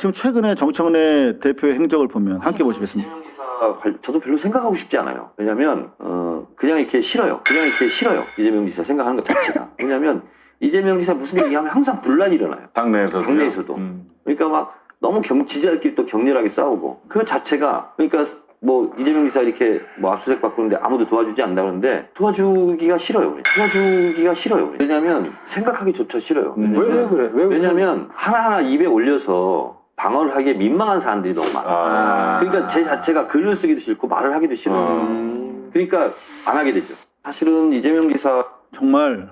지금 최근에 정청래 대표의 행적을 보면 함께 보시겠습니다. 이재명 기사 저도 별로 생각하고 싶지 않아요. 왜냐하면 그냥 이렇게 싫어요. 이재명 기사 생각하는 것 자체가. 왜냐하면 이재명 기사 무슨 얘기하면 항상 분란이 일어나요. 당내에서도. 그러니까 막 너무 지지자들끼리 또 격렬하게 싸우고 그 자체가 그러니까 뭐 이재명 기사 이렇게 뭐 압수수색 받고 있는데 아무도 도와주지 않는다 그러는데 도와주기가 싫어요. 왜냐하면 생각하기조차 싫어요. 왜냐하면 하나하나 입에 올려서 방어를 하기에 민망한 사람들이 너무 많아요. 그러니까 제 자체가 글을 쓰기도 싫고 말을 하기도 싫어요. 그러니까 안 하게 되죠. 사실은 이재명 기사 정말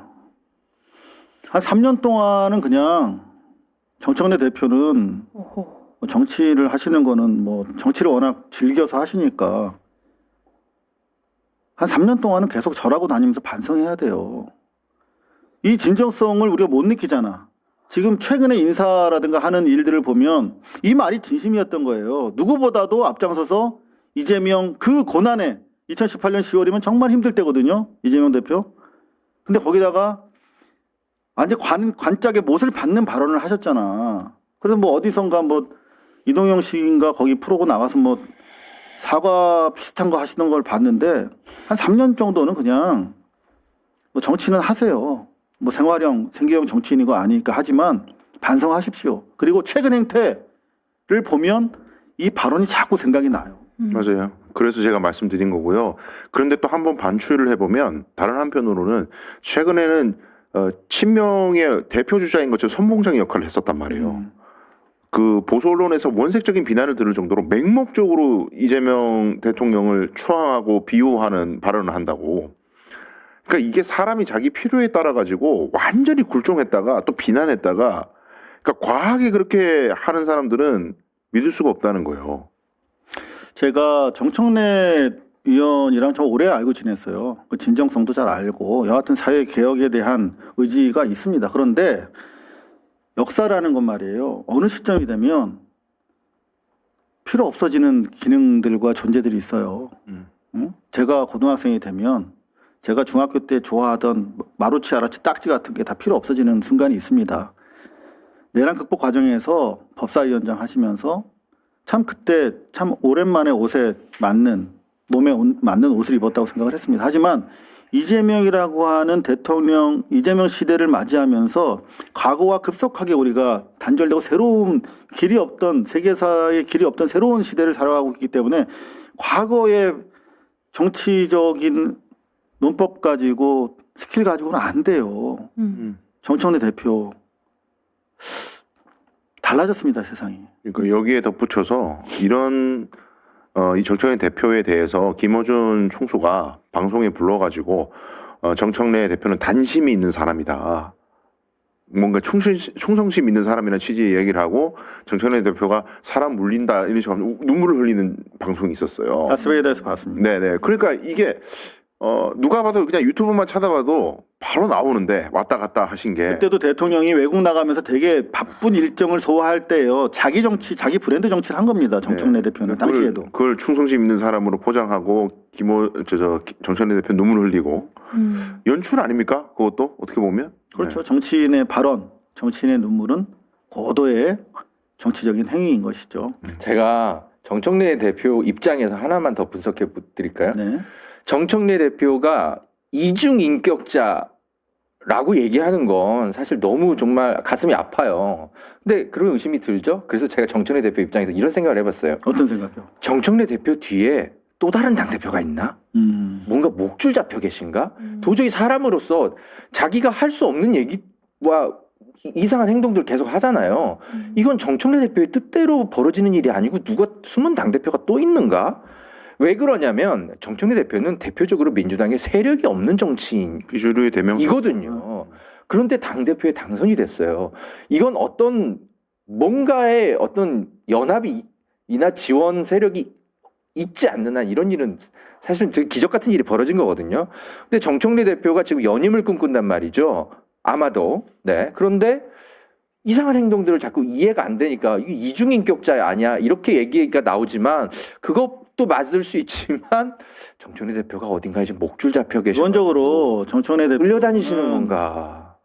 한 3년 동안은 그냥 정청래 대표는 정치를 하시는 거는 뭐 정치를 워낙 즐겨서 하시니까 한 3년 동안은 계속 절하고 다니면서 반성해야 돼요. 이 진정성을 우리가 못 느끼잖아. 지금 최근에 인사라든가 하는 일들을 보면 이 말이 진심이었던 거예요. 누구보다도 앞장서서 이재명 그 고난에 2018년 10월이면 정말 힘들 때거든요. 이재명 대표. 근데 거기다가 완전 관짝에 못을 받는 발언을 하셨잖아. 그래서 뭐 어디선가 뭐 이동영식인가 거기 프로고 나가서 뭐 사과 비슷한 거 하시는 걸 봤는데 한 3년 정도는 그냥 뭐 정치는 하세요. 뭐 생계형 정치인인 거 아니니까 하지만 반성하십시오. 그리고 최근 행태를 보면 이 발언이 자꾸 생각이 나요. 맞아요. 그래서 제가 말씀드린 거고요. 그런데 또 한번 반추를 해보면 다른 한편으로는 최근에는 친명의 대표 주자인 것처럼 선봉장의 역할을 했었단 말이에요. 그 보수 언론에서 원색적인 비난을 들을 정도로 맹목적으로 이재명 대통령을 추앙하고 비호하는 발언을 한다고. 그러니까 이게 사람이 자기 필요에 따라 가지고 완전히 굴종했다가 또 비난했다가 그러니까 과하게 그렇게 하는 사람들은 믿을 수가 없다는 거예요. 제가 정청래 위원이랑 저 오래 알고 지냈어요. 그 진정성도 잘 알고 여하튼 사회 개혁에 대한 의지가 있습니다. 그런데 역사라는 건 말이에요. 어느 시점이 되면 필요 없어지는 기능들과 존재들이 있어요. 응? 제가 고등학생이 되면 제가 중학교 때 좋아하던 마루치 아라치 딱지 같은 게 다 필요 없어지는 순간이 있습니다. 내란 극복 과정에서 법사위원장 하시면서 참 그때 참 오랜만에 옷에 맞는 몸에 맞는 옷을 입었다고 생각을 했습니다. 하지만 이재명이라고 하는 대통령 이재명 시대를 맞이하면서 과거와 급속하게 우리가 단절되고 새로운 길이 없던 세계사의 길이 없던 새로운 시대를 살아가고 있기 때문에 과거의 정치적인 논법 가지고 스킬 가지고는 안 돼요. 정청래 대표 달라졌습니다, 세상이. 그러니까 여기에 덧붙여서 이런 이 정청래 대표에 대해서 김어준 총수가 방송에 불러가지고 정청래 대표는 단심이 있는 사람이다. 뭔가 충성심 있는 사람이라는 취지의 얘기를 하고 정청래 대표가 사람 물린다 이런 식으로 눈물을 흘리는 방송이 있었어요. 다스베이다에서 봤습니다. 네네. 그러니까 이게 누가 봐도 그냥 유튜브만 찾아봐도 바로 나오는데 왔다 갔다 하신 게 그때도 대통령이 외국 나가면서 되게 바쁜 일정을 소화할 때요. 자기 정치, 자기 브랜드 정치를 한 겁니다. 정청래 대표는 당시에도. 그걸 충성심 있는 사람으로 포장하고 정청래 대표 눈물 흘리고 연출 아닙니까? 그것도 어떻게 보면 그렇죠. 정치인의 발언, 정치인의 눈물은 고도의 정치적인 행위인 것이죠. 제가 정청래 대표 입장에서 하나만 더 분석해 드릴까요? 네. 정청래 대표가 이중 인격자라고 얘기하는 건 사실 너무 정말 가슴이 아파요. 근데 그런 의심이 들죠. 그래서 제가 정청래 대표 입장에서 이런 생각을 해봤어요. 어떤 생각이요? 정청래 대표 뒤에 또 다른 당대표가 있나? 뭔가 목줄 잡혀 계신가? 도저히 사람으로서 자기가 할 수 없는 얘기와 이상한 행동들 계속 하잖아요. 이건 정청래 대표의 뜻대로 벌어지는 일이 아니고 누가 숨은 당대표가 또 있는가? 왜 그러냐면 정청래 대표는 대표적으로 민주당에 세력이 없는 정치인 비주류의 이거든요. 그런데 당대표에 당선이 됐어요. 이건 어떤 뭔가의 어떤 연합이나 지원 세력이 있지 않는 한 이런 일은 사실 되게 기적 같은 일이 벌어진 거거든요. 근데 정청래 대표가 지금 연임을 꿈꾼단 말이죠. 아마도. 네. 그런데 이상한 행동들을 자꾸 이해가 안 되니까 이게 이중인격자 아니야 이렇게 얘기가 나오지만 그것도 맞을 수 있지만 정청래 대표가 어딘가에 지금 목줄 잡혀 계시고 기본적으로 정청래 대표 끌려다니시는 건가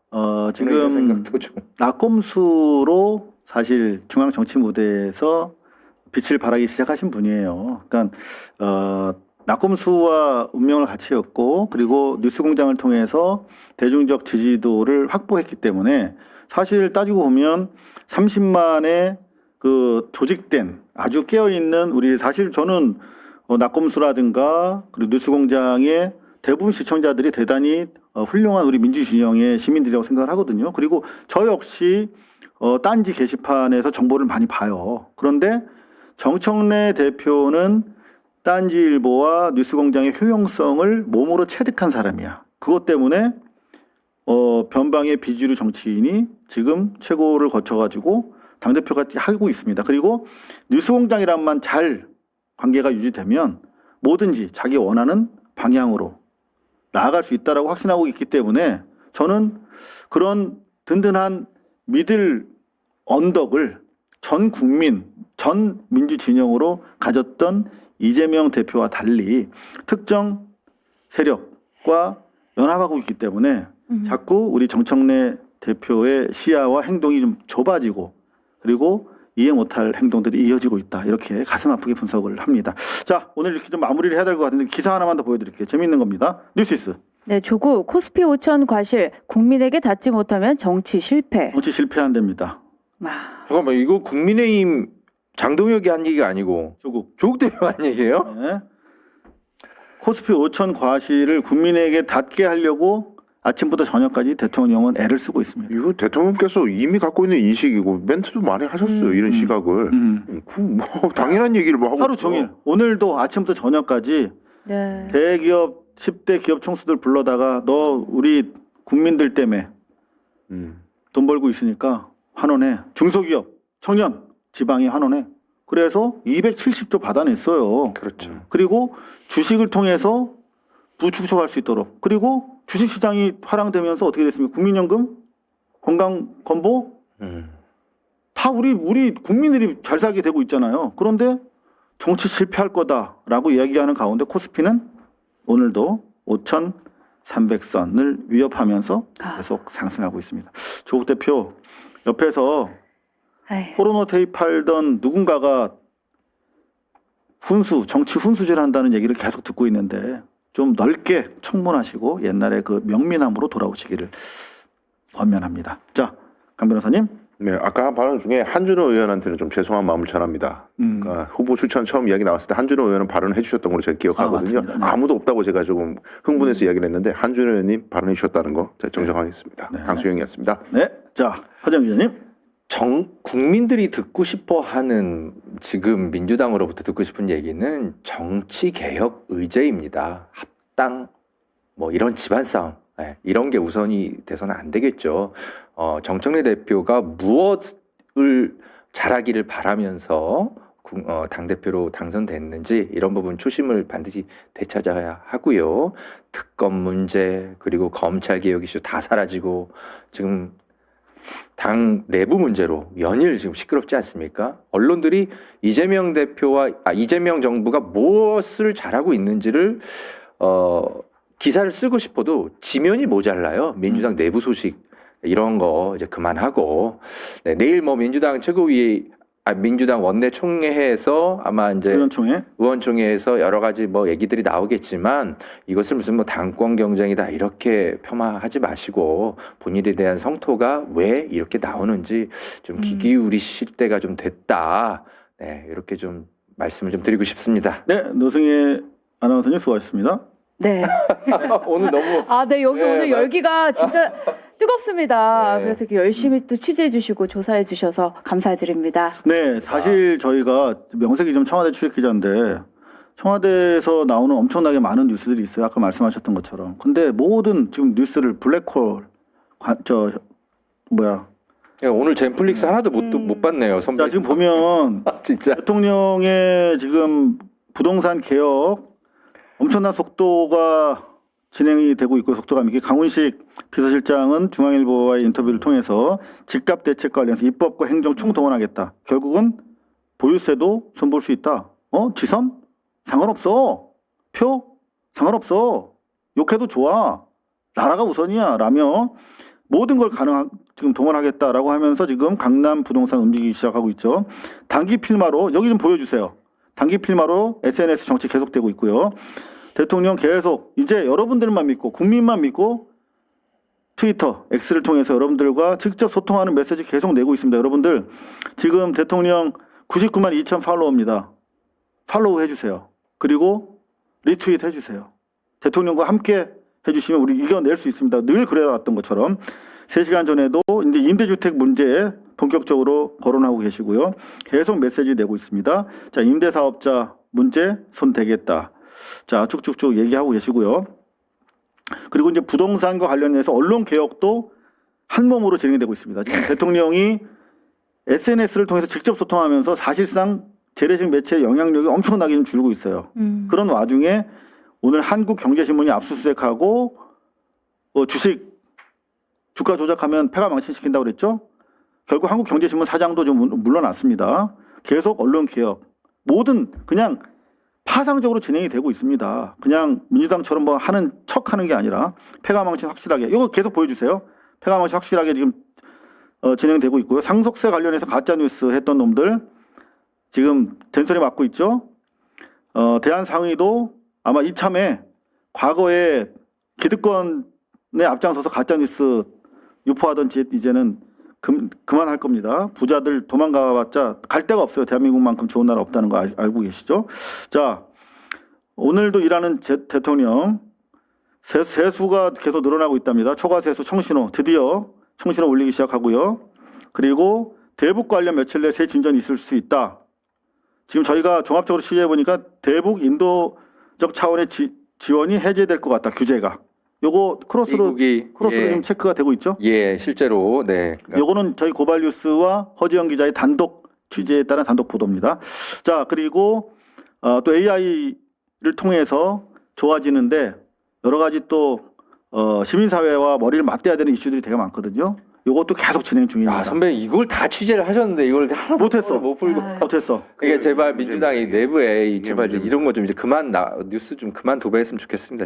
지금 생각도 좀. 낙검수로 사실 중앙 정치 무대에서 빛을 발하기 시작하신 분이에요. 그러니까 낙검수와 운명을 같이 엮고 그리고 뉴스공장을 통해서 대중적 지지도를 확보했기 때문에 사실 따지고 보면 30만의 그 조직된 아주 깨어있는 우리 사실 저는 낙검수라든가 그리고 뉴스공장의 대부분 시청자들이 대단히 훌륭한 우리 민주진영의 시민들이라고 생각을 하거든요. 그리고 저 역시 딴지 게시판에서 정보를 많이 봐요. 그런데 정청래 대표는 딴지일보와 뉴스공장의 효용성을 몸으로 체득한 사람이야. 그것 때문에 변방의 비주류 정치인이 지금 최고를 거쳐가지고 당대표가 하고 있습니다. 그리고 뉴스공장이란만 잘 관계가 유지되면 뭐든지 자기 원하는 방향으로 나아갈 수 있다라고 확신하고 있기 때문에 저는 그런 든든한 믿을 언덕을 전 국민, 전 민주 진영으로 가졌던 이재명 대표와 달리 특정 세력과 연합하고 있기 때문에 자꾸 우리 정청래 대표의 시야와 행동이 좀 좁아지고 그리고 이해 못할 행동들이 이어지고 있다. 이렇게 가슴 아프게 분석을 합니다. 자, 오늘 이렇게 좀 마무리를 해야 될 것 같은데 기사 하나만 더 보여드릴게요. 재미있는 겁니다. 뉴시스. 네, 조국 코스피 5천 과실 국민에게 닿지 못하면 정치 실패. 정치 실패한답니다. 잠깐만 이거 국민의힘 장동혁이 한 얘기가 아니고 조국 대표가 한 얘기예요? 네. 코스피 5천 과실을 국민에게 닿게 하려고 아침부터 저녁까지 대통령은 애를 쓰고 있습니다. 이거 대통령께서 이미 갖고 있는 인식이고 멘트도 많이 하셨어요. 이런 시각을. 뭐 당연한 얘기를 뭐 하고 하루 있어. 종일 오늘도 아침부터 저녁까지 네. 대기업 10대 기업 총수들 불러다가 너 우리 국민들 때문에 돈 벌고 있으니까 환원해. 중소기업, 청년, 지방이 환원해. 그래서 270조 받아냈어요. 그렇죠. 그리고 주식을 통해서 부축적할 수 있도록. 그리고 주식시장이 화랑되면서 어떻게 됐습니까? 국민연금, 건강건보 다 우리 국민들이 잘 살게 되고 있잖아요. 그런데 정치 실패할 거다라고 이야기하는 가운데 코스피는 오늘도 5,300선을 위협하면서 계속 상승하고 있습니다. 조국 대표 옆에서 아이. 포르노 테이프 팔던 누군가가 정치 훈수질 한다는 얘기를 계속 듣고 있는데 좀 넓게 청문하시고 옛날에 그 명민함으로 돌아오시기를 권면합니다. 자, 강 변호사님. 네, 아까 한 발언 중에 한준호 의원한테는 좀 죄송한 마음을 전합니다. 그러니까 후보 추천 처음 이야기 나왔을 때 한준호 의원은 발언을 해주셨던 걸로 제가 기억하거든요. 맞습니다. 네. 아무도 없다고 제가 조금 흥분해서 이야기를 했는데 한준호 의원님 발언해 주셨다는 거 제가 정정하겠습니다. 네. 강수영이었습니다. 네. 자, 하정 기자님. 국민들이 듣고 싶어하는 지금 민주당으로부터 듣고 싶은 얘기는 정치 개혁 의제입니다. 합당 뭐 이런 집안 싸움 이런 게 우선이 돼서는 안 되겠죠. 정청래 대표가 무엇을 잘하기를 바라면서 당 대표로 당선됐는지 이런 부분 초심을 반드시 되찾아야 하고요. 특검 문제 그리고 검찰 개혁 이슈 다 사라지고 지금 당 내부 문제로 연일 지금 시끄럽지 않습니까? 언론들이 이재명 정부가 무엇을 잘하고 있는지를 기사를 쓰고 싶어도 지면이 모자라요. 민주당 내부 소식 이런 거 이제 그만하고 내일 뭐 민주당 민주당 원내 총회에서 아마 이제 의원총회에서 여러 가지 뭐 얘기들이 나오겠지만 이것을 무슨 뭐 당권 경쟁이다 이렇게 폄하하지 마시고 본인에 대한 성토가 왜 이렇게 나오는지 좀 귀 기울이실 때가 좀 됐다. 네, 이렇게 좀 말씀을 좀 드리고 싶습니다. 네, 노승희 아나운서님 수고하셨습니다. 네. 오늘 너무 네, 여기 네, 오늘 열기가 진짜 뜨겁습니다. 네. 그래서 이렇게 열심히 또 취재해 주시고 조사해 주셔서 감사드립니다. 네, 사실 저희가 명색이 청와대 출입 기자인데 청와대에서 나오는 엄청나게 많은 뉴스들이 있어요. 아까 말씀하셨던 것처럼. 근데 모든 지금 뉴스를 블랙홀 오늘 젠플릭스 하나도 못 봤네요. 선배. 자, 지금 보면 진짜 대통령의 지금 부동산 개혁 엄청난 속도가 진행이 되고 있고 속도감 있게 강훈식 비서실장은 중앙일보와의 인터뷰를 통해서 집값 대책 관련해서 입법과 행정 총동원하겠다. 결국은 보유세도 손볼 수 있다. 지선? 상관없어. 표? 상관없어. 욕해도 좋아. 나라가 우선이야. 라며 모든 걸 지금 동원하겠다라고 하면서 지금 강남 부동산 움직이기 시작하고 있죠. 단기 필마로 여기 좀 보여주세요. 단기 필마로 SNS 정치 계속되고 있고요. 대통령 계속 이제 여러분들만 믿고 국민만 믿고 트위터, X를 통해서 여러분들과 직접 소통하는 메시지 계속 내고 있습니다. 여러분들 지금 대통령 99만 2천 팔로워입니다. 팔로우 해주세요. 그리고 리트윗 해주세요. 대통령과 함께 해주시면 우리 이겨낼 수 있습니다. 늘 그래왔던 것처럼 3시간 전에도 이제 임대주택 문제에 본격적으로 거론하고 계시고요. 계속 메시지 내고 있습니다. 자, 임대사업자 문제 손 대겠다. 자, 쭉쭉쭉 얘기하고 계시고요. 그리고 이제 부동산과 관련해서 언론 개혁도 한 몸으로 진행되고 있습니다. 지금 대통령이 SNS를 통해서 직접 소통하면서 사실상 재래식 매체의 영향력이 엄청나게 좀 줄고 있어요. 그런 와중에 오늘 한국경제신문이 압수수색하고 주식 주가 조작하면 폐가 망신시킨다고 그랬죠. 결국 한국경제신문 사장도 좀 물러났습니다. 계속 언론 개혁 모든 그냥 파상적으로 진행이 되고 있습니다. 그냥 민주당처럼 뭐 하는 척하는 게 아니라 폐가 망신 확실하게 이거 계속 보여주세요. 폐가 망신 확실하게 지금 진행되고 있고요. 상속세 관련해서 가짜 뉴스 했던 놈들 지금 된소리 맞고 있죠. 대한상의도 아마 이참에 과거에 기득권에 앞장서서 가짜 뉴스 유포하던 짓 이제는 그만할 겁니다. 부자들 도망가봤자 갈 데가 없어요. 대한민국만큼 좋은 나라 없다는 거 알고 계시죠? 자, 오늘도 일하는 대통령 세수가 계속 늘어나고 있답니다. 초과세수 청신호 드디어 청신호 올리기 시작하고요. 그리고 대북 관련 며칠 내 새 진전이 있을 수 있다. 지금 저희가 종합적으로 취재해 보니까 대북 인도적 차원의 지원이 해제될 것 같다. 규제가. 요거 크로스로 예. 지금 체크가 되고 있죠? 예, 실제로 네. 요거는 저희 고발뉴스와 허지영 기자의 단독 취재에 따른 단독 보도입니다. 자, 그리고 또 AI를 통해서 좋아지는데 여러 가지 또 시민사회와 머리를 맞대야 되는 이슈들이 되게 많거든요. 요것도 계속 진행 중입니다. 아, 선배님 이걸 다 취재를 하셨는데 이걸 하나도 못했어. 못 풀고. 못했어. 그러니까 제발 민주당이 내부에 제발 문제입니다. 이런 거 좀 이제 그만 뉴스 좀 그만 도배했으면 좋겠습니다.